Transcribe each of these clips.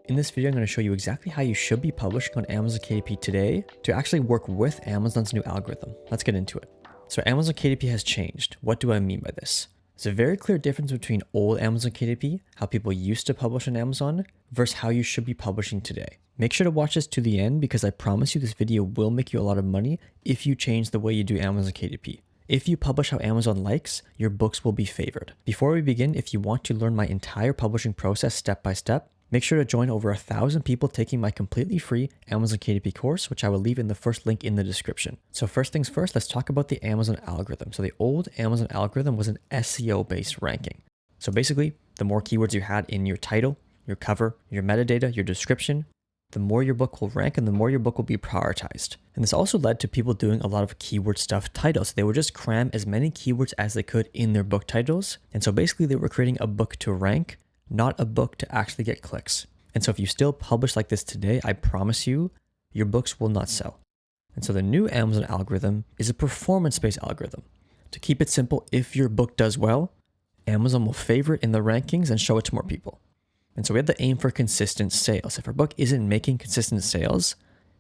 In this video, I'm going to show you exactly how you should be publishing on Amazon KDP today to actually work with Amazon's new algorithm. Let's get into it. So Amazon KDP has changed. What do I mean by this? There's a very clear difference between old Amazon KDP, how people used to publish on Amazon, versus how you should be publishing today. Make sure to watch this to the end because I promise you this video will make you a lot of money if you change the way you do Amazon KDP. If you publish how Amazon likes, your books will be favored. Before we begin, if you want to learn my entire publishing process step by step, make sure to join over 1,000 people taking my completely free Amazon KDP course, which I will leave in the first link in the description. So first things first, let's talk about the Amazon algorithm. So the old Amazon algorithm was an SEO-based ranking. So basically, the more keywords you had in your title, your cover, your metadata, your description, the more your book will rank and the more your book will be prioritized. And this also led to people doing a lot of keyword stuffed titles. They would just cram as many keywords as they could in their book titles. And so basically they were creating a book to rank, not a book to actually get clicks. And so if you still publish like this today, I promise you, your books will not sell. And so the new Amazon algorithm is a performance-based algorithm. To keep it simple, if your book does well, Amazon will favor it in the rankings and show it to more people. And so we have to aim for consistent sales. If our book isn't making consistent sales,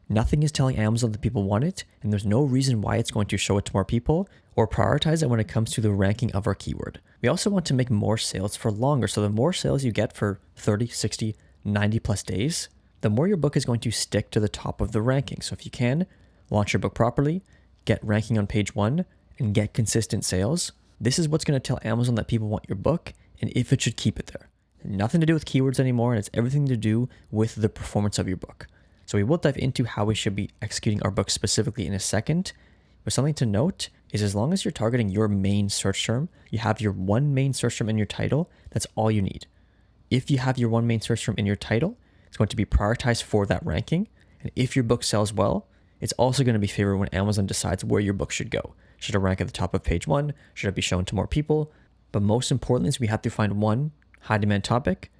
nothing is telling Amazon that people want it, and there's no reason why it's going to show it to more people or prioritize it when it comes to the ranking of our keyword. We also want to make more sales for longer. So the more sales you get for 30, 60, 90 plus days, the more your book is going to stick to the top of the ranking. So if you can, launch your book properly, get ranking on page 1, and get consistent sales, this is what's going to tell Amazon that people want your book and if it should keep it there. Nothing to do with keywords anymore, and it's everything to do with the performance of your book. So we will dive into how we should be executing our book specifically in a second. But something to note is as long as you're targeting your main search term, you have your one main search term in your title, that's all you need. If you have your one main search term in your title, it's going to be prioritized for that ranking. And if your book sells well, it's also going to be favored when Amazon decides where your book should go. Should it rank at the top of page 1? Should it be shown to more people? But most importantly is we have to find one high demand topic,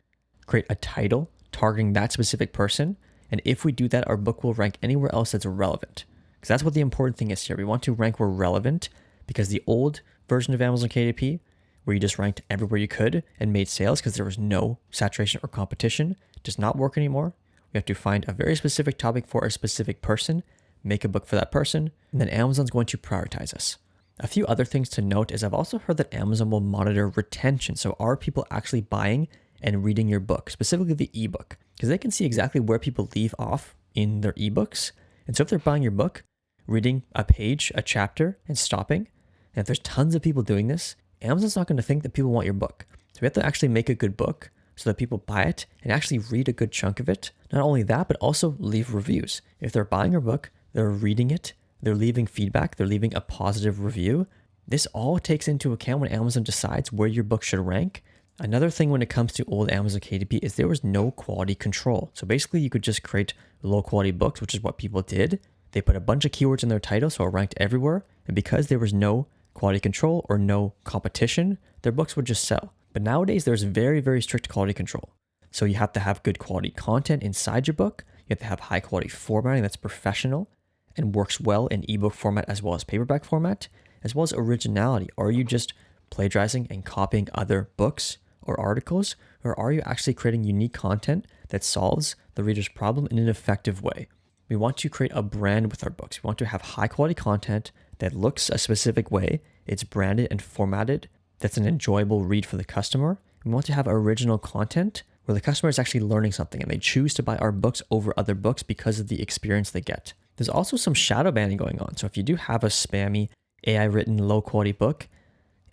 create a title targeting that specific person. And if we do that, our book will rank anywhere else that's relevant. Because that's what the important thing is here. We want to rank where relevant, because the old version of Amazon KDP, where you just ranked everywhere you could and made sales because there was no saturation or competition, does not work anymore. We have to find a very specific topic for a specific person, make a book for that person, and then Amazon's going to prioritize us. A few other things to note is I've also heard that Amazon will monitor retention. So are people actually buying and reading your book, specifically the ebook? Because they can see exactly where people leave off in their ebooks. And so if they're buying your book, reading a page, a chapter, and stopping, and if there's tons of people doing this, Amazon's not going to think that people want your book. So we have to actually make a good book so that people buy it and actually read a good chunk of it. Not only that, but also leave reviews. If they're buying your book, they're reading it, they're leaving feedback, they're leaving a positive review. This all takes into account when Amazon decides where your book should rank. Another thing when it comes to old Amazon KDP is there was no quality control. So basically you could just create low quality books, which is what people did. They put a bunch of keywords in their title, so it ranked everywhere. And because there was no quality control or no competition, their books would just sell. But nowadays there's very, very strict quality control. So you have to have good quality content inside your book. You have to have high quality formatting that's professional and works well in ebook format as well as paperback format, as well as originality. Are you just plagiarizing and copying other books or articles, or are you actually creating unique content that solves the reader's problem in an effective way? We want to create a brand with our books. We want to have high quality content that looks a specific way, it's branded and formatted, that's an enjoyable read for the customer. We want to have original content where the customer is actually learning something and they choose to buy our books over other books because of the experience they get. There's also some shadow banning going on. So if you do have a spammy, AI written, low quality book,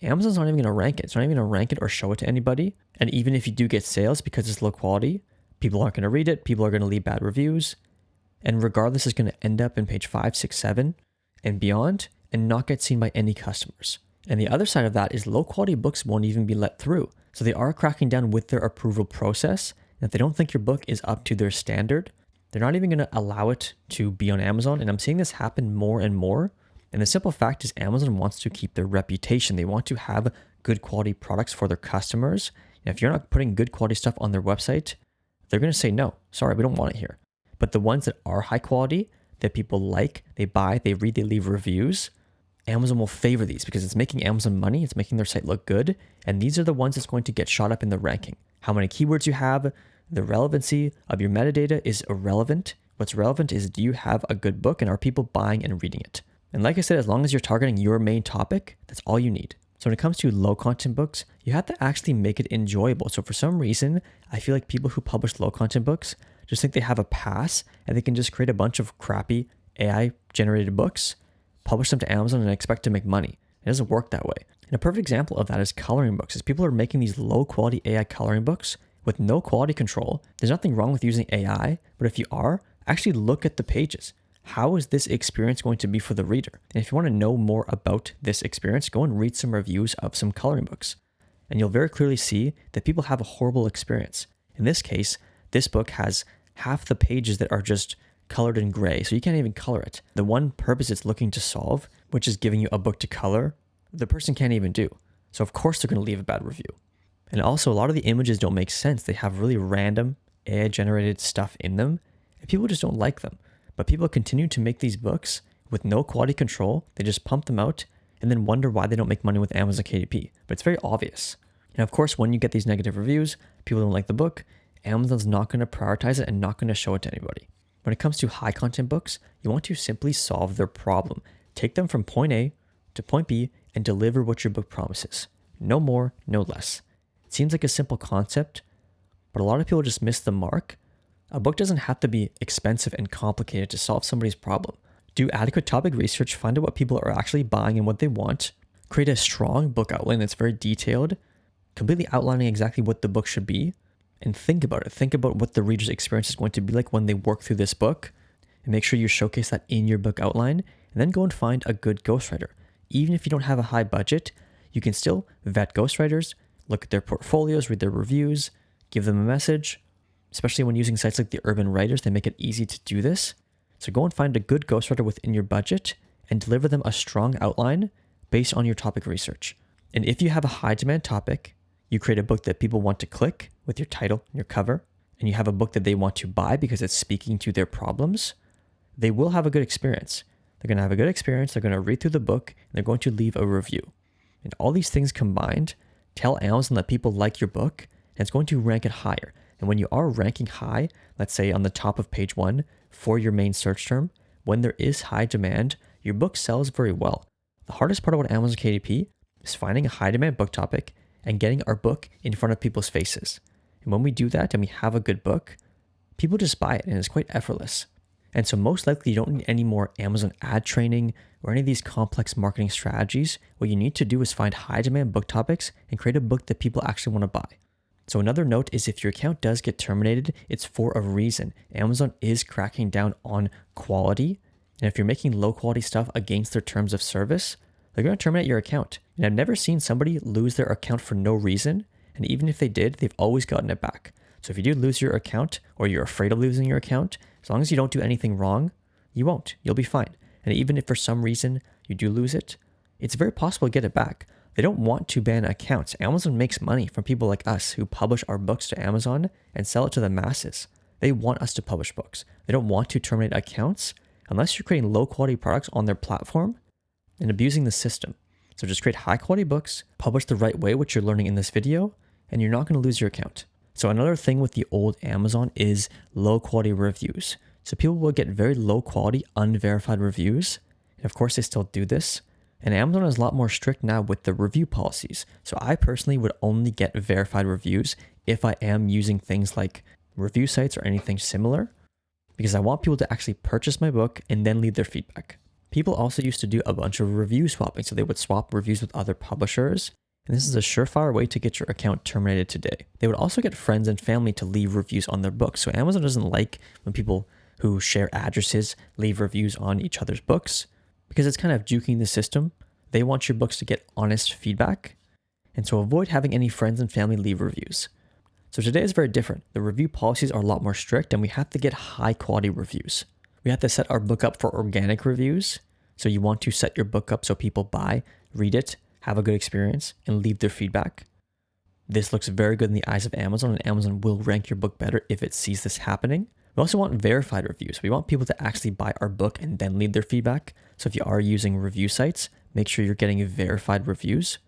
Amazon's not even going to rank it. It's not even going to rank it or show it to anybody. And even if you do get sales because it's low quality, people aren't going to read it. People are going to leave bad reviews. And regardless, it's going to end up in page 5, 6, 7 and beyond and not get seen by any customers. And the other side of that is low quality books won't even be let through. So they are cracking down with their approval process. And if they don't think your book is up to their standard, they're not even going to allow it to be on Amazon. And I'm seeing this happen more and more. And the simple fact is Amazon wants to keep their reputation. They want to have good quality products for their customers. And if you're not putting good quality stuff on their website, they're going to say, no, sorry, we don't want it here. But the ones that are high quality, that people like, they buy, they read, they leave reviews, Amazon will favor these because it's making Amazon money. It's making their site look good. And these are the ones that's going to get shot up in the ranking. How many keywords you have, The relevancy of your metadata is irrelevant. What's relevant is, do you have a good book and are people buying and reading it? And like I said, as long as you're targeting your main topic, that's all you need. So when it comes to low content books, you have to actually make it enjoyable. So for some reason, I feel like people who publish low content books just think they have a pass and they can just create a bunch of crappy AI generated books, publish them to Amazon and expect to make money. It doesn't work that way. And a perfect example of that is coloring books. Is people are making these low quality AI coloring books with no quality control. There's nothing wrong with using AI, but if you are, actually look at the pages. How is this experience going to be for the reader? And if you want to know more about this experience, go and read some reviews of some coloring books. And you'll very clearly see that people have a horrible experience. In this case, this book has half the pages that are just colored in gray, so you can't even color it. The one purpose it's looking to solve, which is giving you a book to color, the person can't even do. So of course they're going to leave a bad review. And also a lot of the images don't make sense. They have really random AI generated stuff in them, and people just don't like them. But people continue to make these books with no quality control. They just pump them out and then wonder why they don't make money with Amazon KDP. But it's very obvious. And of course, when you get these negative reviews, people don't like the book, Amazon's not going to prioritize it and not going to show it to anybody. When it comes to high content books, you want to simply solve their problem. Take them from point A to point B and deliver what your book promises. No more, no less. It seems like a simple concept, but a lot of people just miss the mark. A book doesn't have to be expensive and complicated to solve somebody's problem. Do adequate topic research, find out what people are actually buying and what they want. Create a strong book outline that's very detailed, completely outlining exactly what the book should be, and think about it. Think about what the reader's experience is going to be like when they work through this book, and make sure you showcase that in your book outline, and then go and find a good ghostwriter. Even if you don't have a high budget, you can still vet ghostwriters, look at their portfolios, read their reviews, give them a message. Especially when using sites like the Urban Writers, they make it easy to do this. So go and find a good ghostwriter within your budget and deliver them a strong outline based on your topic research. And if you have a high demand topic, you create a book that people want to click with your title and your cover, and you have a book that they want to buy because it's speaking to their problems, they will have a good experience. They're going to have a good experience, they're going to read through the book, and they're going to leave a review. And all these things combined tell Amazon that people like your book, and it's going to rank it higher. And when you are ranking high, let's say on the top of page 1 for your main search term, when there is high demand, your book sells very well. The hardest part about Amazon KDP is finding a high demand book topic and getting our book in front of people's faces. And when we do that and we have a good book, people just buy it and it's quite effortless. And so most likely you don't need any more Amazon ad training or any of these complex marketing strategies. What you need to do is find high demand book topics and create a book that people actually want to buy. So another note is if your account does get terminated, it's for a reason. Amazon is cracking down on quality. And if you're making low quality stuff against their terms of service, they're going to terminate your account. And I've never seen somebody lose their account for no reason. And even if they did, they've always gotten it back. So if you do lose your account or you're afraid of losing your account, as long as you don't do anything wrong, you won't. You'll be fine. And even if for some reason you do lose it, it's very possible to get it back. They don't want to ban accounts. Amazon makes money from people like us who publish our books to Amazon and sell it to the masses. They want us to publish books. They don't want to terminate accounts unless you're creating low quality products on their platform and abusing the system. So just create high quality books, publish the right way, which you're learning in this video, and you're not going to lose your account. So another thing with the old Amazon is low quality reviews. So people will get very low quality, unverified reviews. And of course they still do this. And Amazon is a lot more strict now with the review policies. So I personally would only get verified reviews if I am using things like review sites or anything similar, because I want people to actually purchase my book and then leave their feedback. People also used to do a bunch of review swapping. So they would swap reviews with other publishers. And this is a surefire way to get your account terminated today. They would also get friends and family to leave reviews on their books. So Amazon doesn't like when people who share addresses leave reviews on each other's books, because it's kind of juking the system. They want your books to get honest feedback. And so avoid having any friends and family leave reviews. So today is very different. The review policies are a lot more strict and we have to get high quality reviews. We have to set our book up for organic reviews. So you want to set your book up so people buy, read it, have a good experience, and leave their feedback. This looks very good in the eyes of Amazon, and Amazon will rank your book better if it sees this happening. We also want verified reviews. We want people to actually buy our book and then leave their feedback. So if you are using review sites, make sure you're getting verified reviews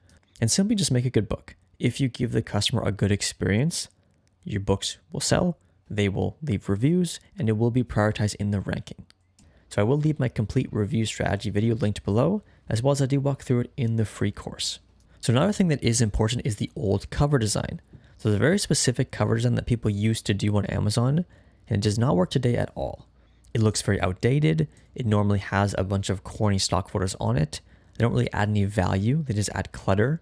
and simply just make a good book. If you give the customer a good experience, your books will sell, they will leave reviews, and it will be prioritized in the ranking. So I will leave my complete review strategy video linked below, as well as I do walk through it in the free course. So another thing that is important is the old cover design. So there's a very specific cover design that people used to do on Amazon, and it does not work today at all. It looks very outdated. It normally has a bunch of corny stock photos on it. They don't really add any value. They just add clutter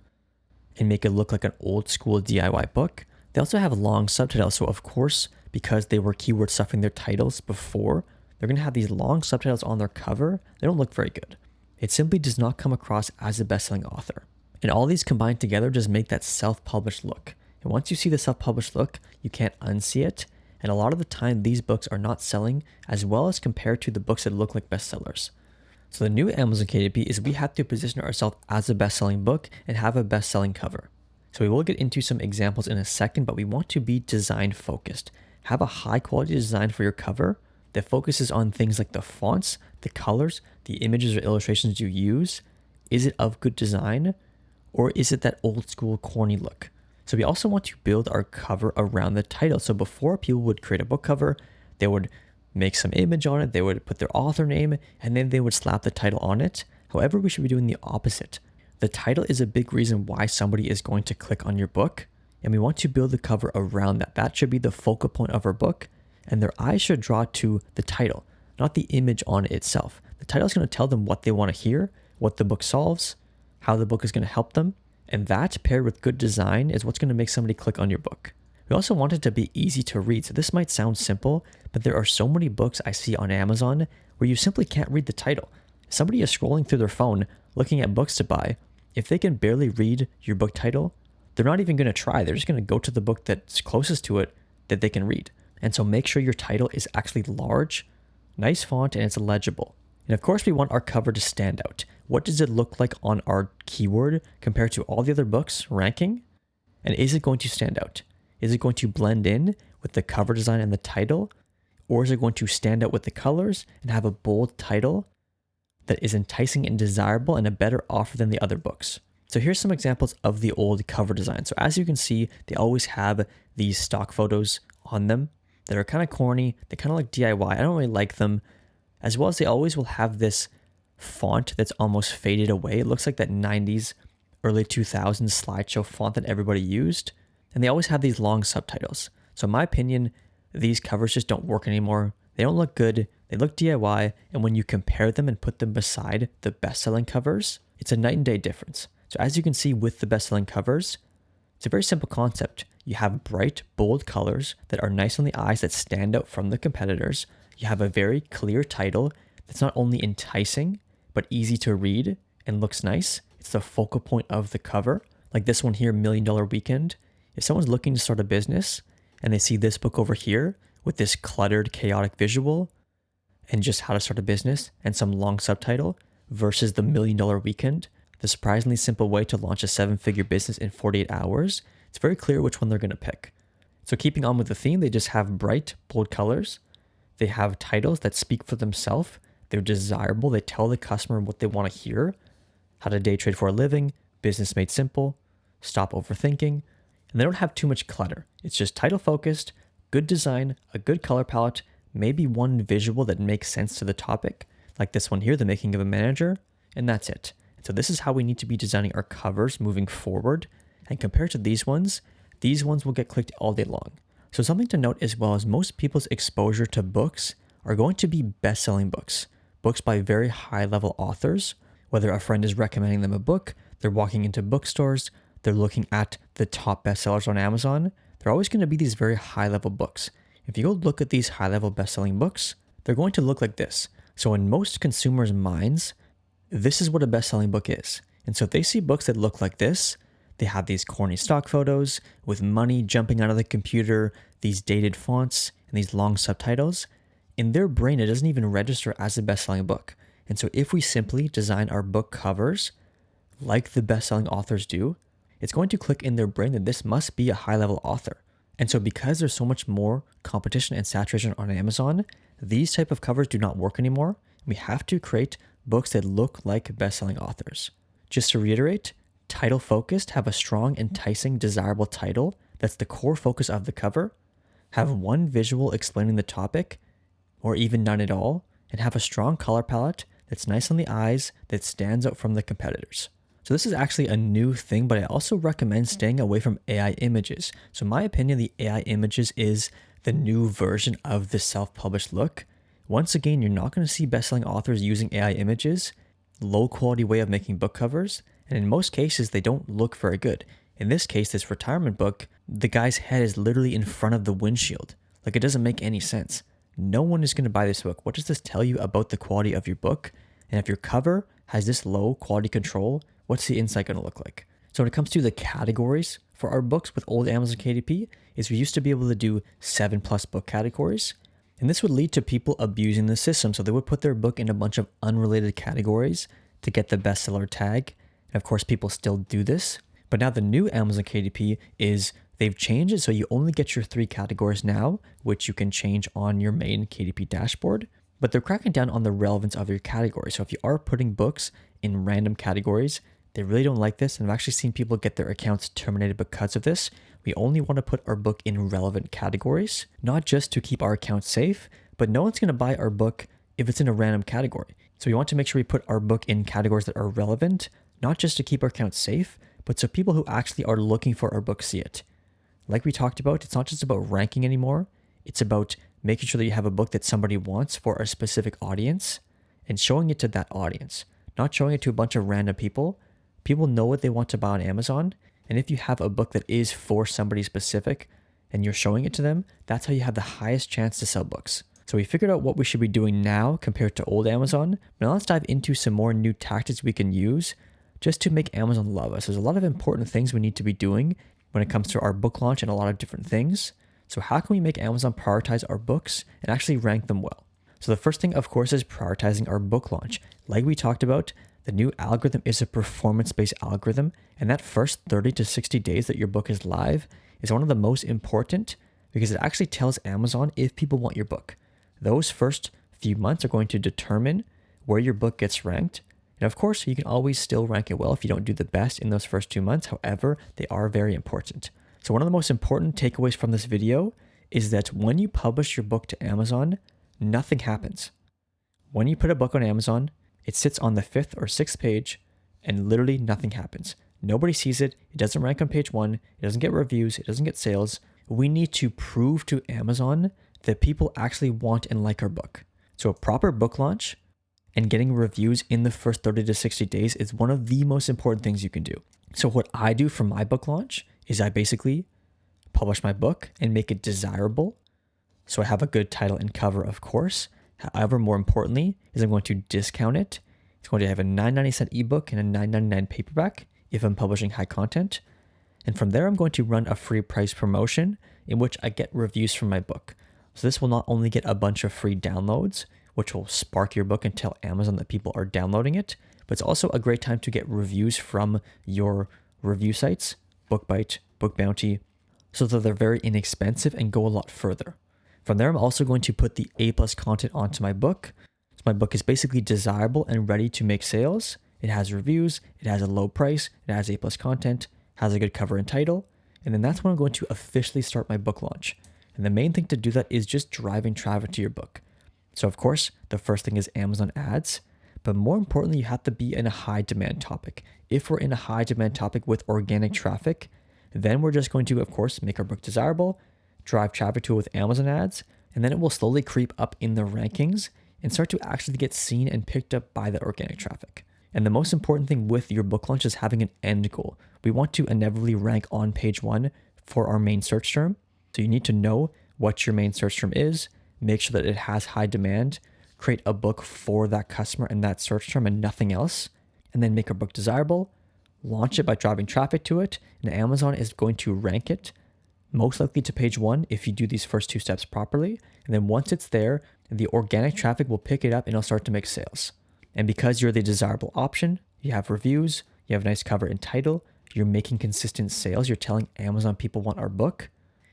and make it look like an old school DIY book. They also have long subtitles. So of course, because they were keyword stuffing their titles before, they're going to have these long subtitles on their cover. They don't look very good. It simply does not come across as a best-selling author. And all these combined together just make that self-published look. And once you see the self-published look, you can't unsee it. And a lot of the time, these books are not selling as well as compared to the books that look like bestsellers. So the new Amazon KDP is we have to position ourselves as a best-selling book and have a best-selling cover. So we will get into some examples in a second, but we want to be design focused. Have a high quality design for your cover that focuses on things like the fonts, the colors, the images or illustrations you use. Is it of good design, or is it that old school corny look? So we also want to build our cover around the title. So before, people would create a book cover, they would make some image on it, they would put their author name, and then they would slap the title on it. However, we should be doing the opposite. The title is a big reason why somebody is going to click on your book, and we want to build the cover around that. That should be the focal point of our book, and their eyes should draw to the title, not the image on it itself. The title is going to tell them what they want to hear, what the book solves, how the book is going to help them, and that paired with good design is what's going to make somebody click on your book. We also want it to be easy to read. So this might sound simple, but there are so many books I see on Amazon where you simply can't read the title. If somebody is scrolling through their phone looking at books to buy, if they can barely read your book title, they're not even going to try. They're just going to go to the book that's closest to it that they can read. And so make sure your title is actually large, nice font, and it's legible. And of course, we want our cover to stand out. What does it look like on our keyword compared to all the other books ranking? And is it going to stand out? Is it going to blend in with the cover design and the title? Or is it going to stand out with the colors and have a bold title that is enticing and desirable and a better offer than the other books? So here's some examples of the old cover design. So as you can see, they always have these stock photos on them that are kind of corny. They kind of like DIY. I don't really like them. As well as they always will have this font that's almost faded away. It looks like that 90s, early 2000s slideshow font that everybody used. And they always have these long subtitles. So in my opinion, these covers just don't work anymore. They don't look good. They look DIY. And when you compare them and put them beside the best-selling covers, it's a night and day difference. So as you can see with the best-selling covers, it's a very simple concept. You have bright, bold colors that are nice on the eyes that stand out from the competitors. You have a very clear title that's not only enticing, but easy to read and looks nice. It's the focal point of the cover. Like this one here, $1 Million Weekend. If someone's looking to start a business and they see this book over here with this cluttered, chaotic visual and just how to start a business and some long subtitle versus the $1 Million Weekend, the surprisingly simple way to launch a 7-figure business in 48 hours, it's very clear which one they're going to pick. So keeping on with the theme, they just have bright, bold colors. They have titles that speak for themselves. They're desirable. They tell the customer what they want to hear. How to day trade for a living, business made simple, stop overthinking. And they don't have too much clutter. It's just title focused, good design, a good color palette, maybe one visual that makes sense to the topic, like this one here, the making of a manager, and that's it. So this is how we need to be designing our covers moving forward. And compared to these ones will get clicked all day long. So something to note as well is most people's exposure to books are going to be best-selling books by very high-level authors. Whether a friend is recommending them a book, they're walking into bookstores, they're looking at the top bestsellers on Amazon, they're always going to be these very high-level books. If you go look at these high-level best-selling books, they're going to look like this. So in most consumers' minds, this is what a best-selling book is. And so if they see books that look like this, they have these corny stock photos with money jumping out of the computer, these dated fonts, and these long subtitles. In their brain, it doesn't even register as a best-selling book. And so if we simply design our book covers like the best-selling authors do, it's going to click in their brain that this must be a high-level author. And so because there's so much more competition and saturation on Amazon, these type of covers do not work anymore. We have to create books that look like best-selling authors. Just to reiterate, title focused, have a strong, enticing, desirable title that's the core focus of the cover, have one visual explaining the topic, or even none at all, and have a strong color palette that's nice on the eyes that stands out from the competitors. So this is actually a new thing, but I also recommend staying away from AI images. So in my opinion, the AI images is the new version of the self-published look. Once again, you're not going to see best-selling authors using AI images, low quality way of making book covers, and in most cases, they don't look very good. In this case, this retirement book, the guy's head is literally in front of the windshield. Like, it doesn't make any sense. No one is going to buy this book. What does this tell you about the quality of your book? And if your cover has this low quality control, what's the inside going to look like? So when it comes to the categories for our books with old Amazon KDP, is we used to be able to do 7+ book categories. And this would lead to people abusing the system. So they would put their book in a bunch of unrelated categories to get the bestseller tag. And of course, people still do this. But now the new Amazon KDP is they've changed it so you only get your 3 categories now, which you can change on your main KDP dashboard. But they're cracking down on the relevance of your category. So if you are putting books in random categories, they really don't like this. And I've actually seen people get their accounts terminated because of this. We only want to put our book in relevant categories, not just to keep our account safe, but no one's going to buy our book if it's in a random category. So we want to make sure we put our book in categories that are relevant, not just to keep our account safe, but so people who actually are looking for our book see it. Like we talked about, it's not just about ranking anymore. It's about making sure that you have a book that somebody wants for a specific audience and showing it to that audience, not showing it to a bunch of random people. People know what they want to buy on Amazon. And if you have a book that is for somebody specific and you're showing it to them, that's how you have the highest chance to sell books. So we figured out what we should be doing now compared to old Amazon. Now let's dive into some more new tactics we can use just to make Amazon love us. There's a lot of important things we need to be doing when it comes to our book launch and a lot of different things. So how can we make Amazon prioritize our books and actually rank them well? So the first thing, of course, is prioritizing our book launch. Like we talked about, the new algorithm is a performance-based algorithm, and that first 30 to 60 days that your book is live is one of the most important because it actually tells Amazon if people want your book. Those first few months are going to determine where your book gets ranked. And of course, you can always still rank it well if you don't do the best in those first 2 months. However, they are very important. So one of the most important takeaways from this video is that when you publish your book to Amazon, nothing happens. When you put a book on Amazon, it sits on the 5th or 6th page and literally nothing happens. Nobody sees it. It doesn't rank on page 1. It doesn't get reviews. It doesn't get sales. We need to prove to Amazon that people actually want and like our book. So a proper book launch and getting reviews in the first 30 to 60 days is one of the most important things you can do. So what I do for my book launch is I basically publish my book and make it desirable. So I have a good title and cover, of course. However, more importantly, is I'm going to discount it. It's going to have a $9.90 ebook and a $9.99 paperback if I'm publishing high content. And from there, I'm going to run a free price promotion in which I get reviews from my book. So this will not only get a bunch of free downloads, which will spark your book and tell Amazon that people are downloading it, but it's also a great time to get reviews from your review sites, BookBite, BookBounty, so that they're very inexpensive and go a lot further. From there, I'm also going to put the A+ content onto my book. So my book is basically desirable and ready to make sales. It has reviews, it has a low price, it has A+ content, has a good cover and title, and then that's when I'm going to officially start my book launch. And the main thing to do that is just driving traffic to your book. So of course, the first thing is Amazon ads, but more importantly, you have to be in a high demand topic. If we're in a high demand topic with organic traffic, then we're just going to, of course, make our book desirable, drive traffic to it with Amazon ads, and then it will slowly creep up in the rankings and start to actually get seen and picked up by the organic traffic. And the most important thing with your book launch is having an end goal. We want to inevitably rank on page 1 for our main search term. So you need to know what your main search term is, make sure that it has high demand, create a book for that customer and that search term and nothing else, and then make our book desirable, launch it by driving traffic to it, and Amazon is going to rank it most likely to page 1 if you do these first 2 steps properly. And then once it's there, the organic traffic will pick it up and it'll start to make sales. And because you're the desirable option, you have reviews, you have a nice cover and title, you're making consistent sales, you're telling Amazon people want our book,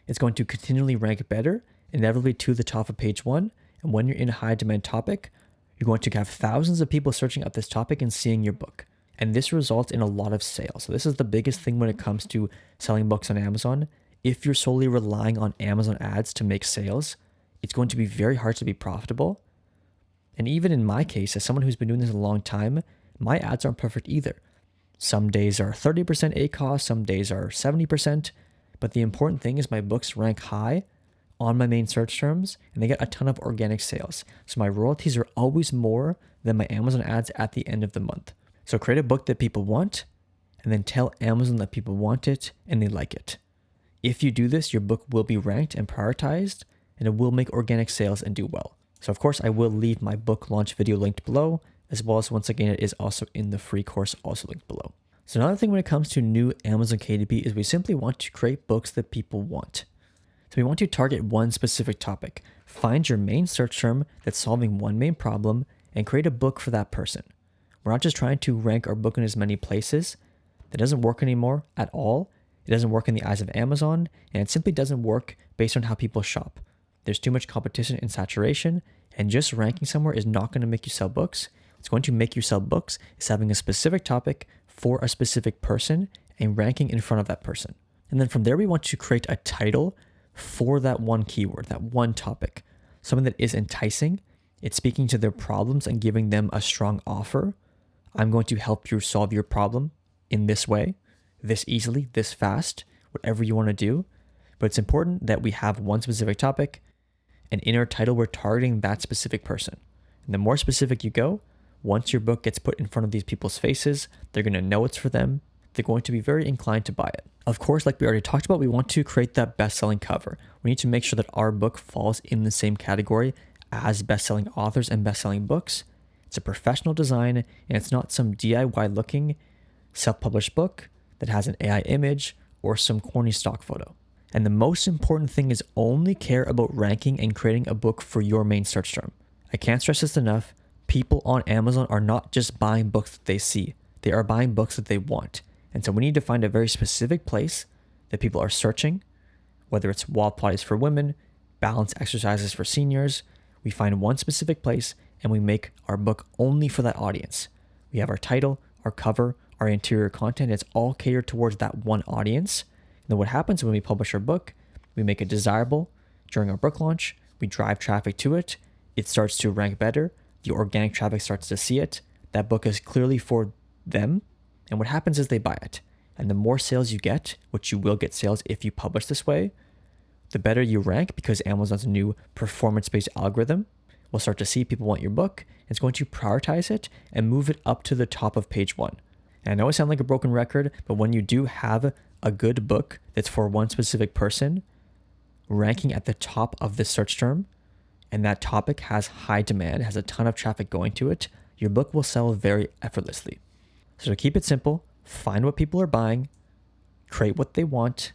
it's going to continually rank better, inevitably to the top of page 1. And when you're in a high demand topic, you're going to have thousands of people searching up this topic and seeing your book. And this results in a lot of sales. So this is the biggest thing when it comes to selling books on Amazon if you're solely relying on Amazon ads to make sales, it's going to be very hard to be profitable. And even in my case, as someone who's been doing this a long time, my ads aren't perfect either. Some days are 30% ACoS, some days are 70%, but the important thing is my books rank high on my main search terms and they get a ton of organic sales. So my royalties are always more than my Amazon ads at the end of the month. So create a book that people want and then tell Amazon that people want it and they like it. If you do this, your book will be ranked and prioritized and it will make organic sales and do well. So of course I will leave my book launch video linked below, as well as once again, it is also in the free course also linked below. So another thing when it comes to new Amazon KDP is we simply want to create books that people want. So we want to target one specific topic, find your main search term that's solving one main problem and create a book for that person. We're not just trying to rank our book in as many places. That doesn't work anymore at all. It doesn't work in the eyes of Amazon, and it simply doesn't work based on how people shop. There's too much competition and saturation, and just ranking somewhere is not going to make you sell books. What's going to make you sell books is having a specific topic for a specific person and ranking in front of that person. And then from there, we want to create a title for that one keyword, that one topic, something that is enticing. It's speaking to their problems and giving them a strong offer. I'm going to help you solve your problem in this way, this easily, this fast, whatever you want to do. But it's important that we have one specific topic, and in our title, we're targeting that specific person. And the more specific you go, once your book gets put in front of these people's faces, they're going to know it's for them. They're going to be very inclined to buy it. Of course, like we already talked about, we want to create that best-selling cover. We need to make sure that our book falls in the same category as best-selling authors and best-selling books. It's a professional design, and it's not some DIY-looking self-published book that has an AI image or some corny stock photo. And the most important thing is only care about ranking and creating a book for your main search term. I can't stress this enough. People on Amazon are not just buying books that they see. They are buying books that they want. And so we need to find a very specific place that people are searching, whether it's wall potties for women, balance exercises for seniors. We find one specific place and we make our book only for that audience. We have our title, our cover, our interior content. It's all catered towards that one audience. And then what happens when we publish our book, we make it desirable during our book launch. We drive traffic to it. It starts to rank better. The organic traffic starts to see it. That book is clearly for them. And what happens is they buy it. And the more sales you get, which you will get sales if you publish this way, the better you rank because Amazon's new performance-based algorithm will start to see people want your book. It's going to prioritize it and move it up to the top of page one. And I know I sound like a broken record, but when you do have a good book that's for one specific person, ranking at the top of the search term, and that topic has high demand, has a ton of traffic going to it, your book will sell very effortlessly. So to keep it simple, find what people are buying, create what they want,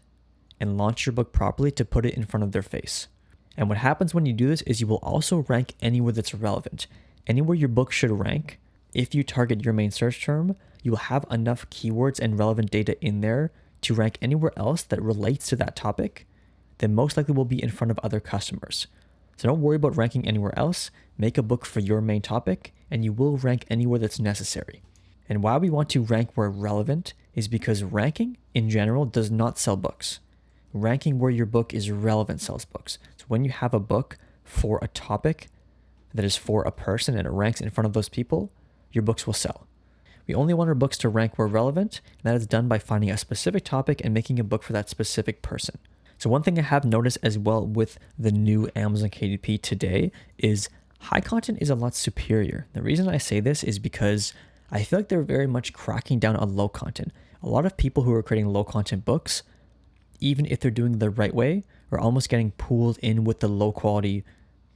and launch your book properly to put it in front of their face. And what happens when you do this is you will also rank anywhere that's relevant. Anywhere your book should rank, if you target your main search term, you will have enough keywords and relevant data in there to rank anywhere else that relates to that topic, then most likely will be in front of other customers. So don't worry about ranking anywhere else. Make a book for your main topic, and you will rank anywhere that's necessary. And why we want to rank where relevant is because ranking in general does not sell books. Ranking where your book is relevant sells books. So when you have a book for a topic that is for a person and it ranks in front of those people, your books will sell. We only want our books to rank where relevant, and that is done by finding a specific topic and making a book for that specific person. So one thing I have noticed as well with the new Amazon KDP today is high content is a lot superior. The reason I say this is because I feel like they're very much cracking down on low content. A lot of people who are creating low content books, even if they're doing it the right way, are almost getting pulled in with the low quality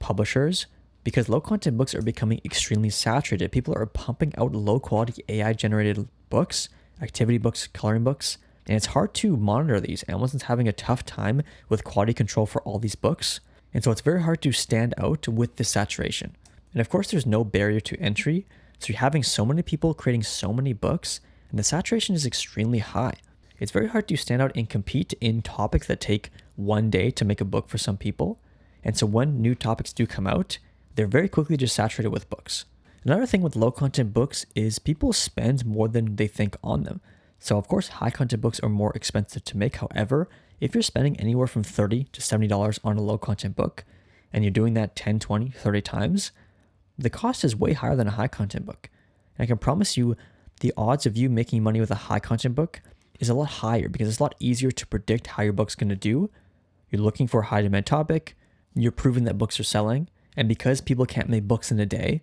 publishers because low content books are becoming extremely saturated. People are pumping out low quality AI generated books, activity books, coloring books, and it's hard to monitor these. Amazon's having a tough time with quality control for all these books. And so it's very hard to stand out with the saturation. And of course, there's no barrier to entry. So you're having so many people creating so many books, and the saturation is extremely high. It's very hard to stand out and compete in topics that take one day to make a book for some people. And so when new topics do come out, they're very quickly just saturated with books. Another thing with low content books is people spend more than they think on them. So of course, high content books are more expensive to make. However, if you're spending anywhere from $30 to $70 on a low content book, and you're doing that 10, 20, 30 times, the cost is way higher than a high content book. And I can promise you the odds of you making money with a high content book is a lot higher because it's a lot easier to predict how your book's going to do. You're looking for a high demand topic, you're proving that books are selling, and because people can't make books in a day,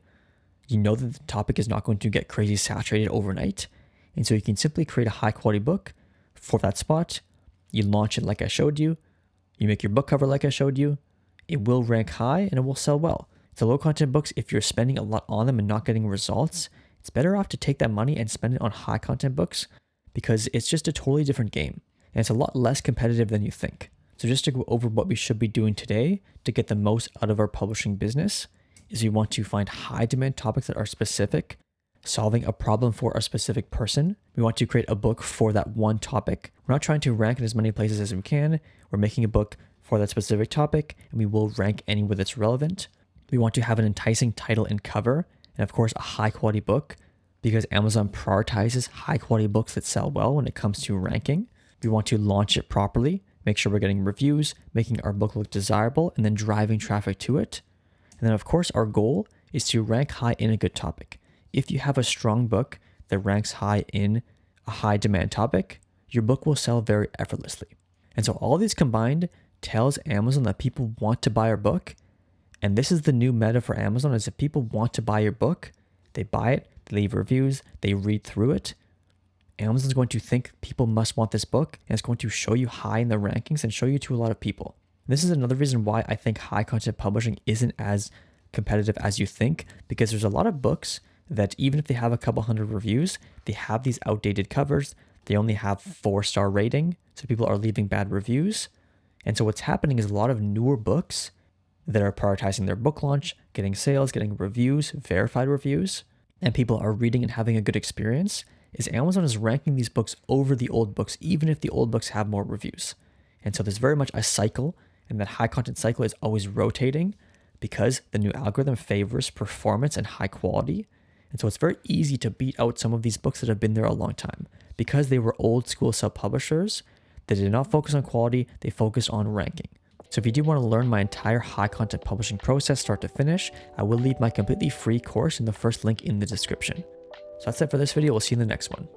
you know that the topic is not going to get crazy saturated overnight. And so you can simply create a high quality book for that spot. You launch it like I showed you. You make your book cover like I showed you. It will rank high and it will sell well. The low content books, if you're spending a lot on them and not getting results, it's better off to take that money and spend it on high content books because it's just a totally different game and it's a lot less competitive than you think. So just to go over what we should be doing today to get the most out of our publishing business is we want to find high demand topics that are specific, solving a problem for a specific person. We want to create a book for that one topic. We're not trying to rank in as many places as we can. We're making a book for that specific topic and we will rank anywhere that's relevant. We want to have an enticing title and cover, and of course a high quality book because Amazon prioritizes high quality books that sell well when it comes to ranking. We want to launch it properly, make sure we're getting reviews, making our book look desirable, and then driving traffic to it. And then of course our goal is to rank high in a good topic. If you have a strong book that ranks high in a high demand topic, your book will sell very effortlessly. And so all these combined tells Amazon that people want to buy our book. And this is the new meta for Amazon is if people want to buy your book, they buy it, they leave reviews, they read through it. Amazon's going to think people must want this book and it's going to show you high in the rankings and show you to a lot of people. This is another reason why I think high content publishing isn't as competitive as you think because there's a lot of books that even if they have a couple hundred reviews, they have these outdated covers. They only have 4-star rating. So people are leaving bad reviews. And so what's happening is a lot of newer books that are prioritizing their book launch, getting sales, getting reviews, verified reviews, and people are reading and having a good experience, is Amazon is ranking these books over the old books, even if the old books have more reviews. And so there's very much a cycle, and that high content cycle is always rotating because the new algorithm favors performance and high quality. And so it's very easy to beat out some of these books that have been there a long time because they were old school sub-publishers. They did not focus on quality, they focused on ranking. So if you do want to learn my entire high content publishing process start to finish, I will leave my completely free course in the first link in the description. So that's it for this video. We'll see you in the next one.